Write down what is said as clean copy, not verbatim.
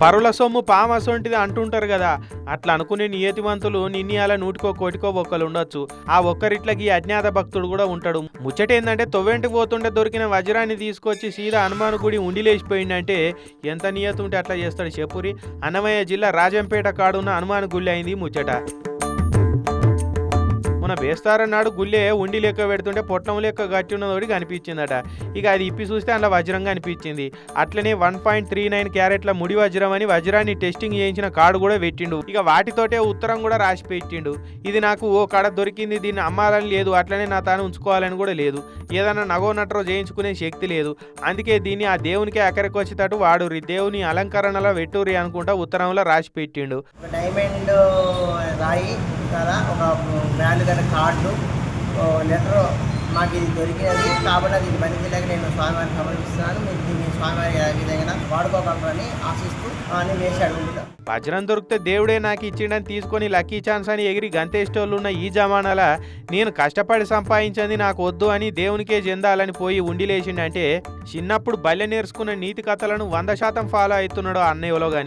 పరుల సొమ్ము పామసొంటిది అంటుంటారు కదా, అట్లా అనుకునే నియతివంతులు నిన్నయాల నూటికో కోటికో ఒక్కరు ఉండొచ్చు. ఆ ఒక్కరిట్లకి అజ్ఞాత భక్తుడు కూడా ఉంటాడు. ముచ్చటేందంటే తొవ్వెంటికి పోతుంటే దొరికిన వజ్రాన్ని తీసుకొచ్చి సీదా హనుమాన్ గుడి ఉండిలేసిపోయిందంటే ఎంత నియతి ఉంటే అట్లా చేస్తాడు చెప్పురి. అన్నమయ్య జిల్లా రాజంపేట కాడున్న హనుమాన్ గుళ్ళి అయింది ముచ్చట. మన బేస్తారన్నాడు గుళ్ళే ఉండి లెక్క పెడుతుంటే పొట్టం లెక్క గట్టి ఉన్నదోడి కనిపించిందట. ఇక అది ఇప్పి చూస్తే అందులో వజ్రం కనిపించింది. అట్లనే 1.39 క్యారెట్ల ముడి వజ్రం అని వజ్రాన్ని టెస్టింగ్ చేయించిన కార్డు కూడా పెట్టిండు. ఇక వాటితోటే ఉత్తరం కూడా రాసి పెట్టిండు. ఇది నాకు ఓ కాడ దొరికింది, దీన్ని అమ్మాలని లేదు, అట్లనే నా తాను ఉంచుకోవాలని కూడా లేదు, ఏదన్నా నగో నట్రో చేయించుకునే శక్తి లేదు, అందుకే దీన్ని ఆ దేవునికే అక్కడికి వచ్చేటట్టు వాడుర్రి, దేవుని అలంకరణలో పెట్టుర్రి అనుకుంటా ఉత్తరంలో రాసి పెట్టిండు. డైమండ్ రాయి కదా, ఒక వాల్యూ గల కార్డు, లెటర్ మాకు ఇది దొరికినది కాబట్టి అది పనిచేయలేక నేను స్వామివారిని సమర్పిస్తున్నాను, మీరు దీన్ని స్వామివారి విధంగా వాడుకోగలరని ఆశిస్తూ అని వేశాడు. వజ్రం దొరికితే దేవుడే నాకు ఇచ్చిండని తీసుకొని లక్కీ ఛాన్స్ అని ఎగిరి గంతేష్టోళ్ళు ఉన్న ఈ జమానాల నేను కష్టపడి సంపాదించింది నాకు వద్దు అని దేవునికే చెందాలని పోయి ఉండిలేసిండంటే చిన్నప్పుడు బల్లె నేర్చుకున్న నీతి కథలను 100% ఫాలో అవుతున్నాడు అన్నయ్యలో గాని.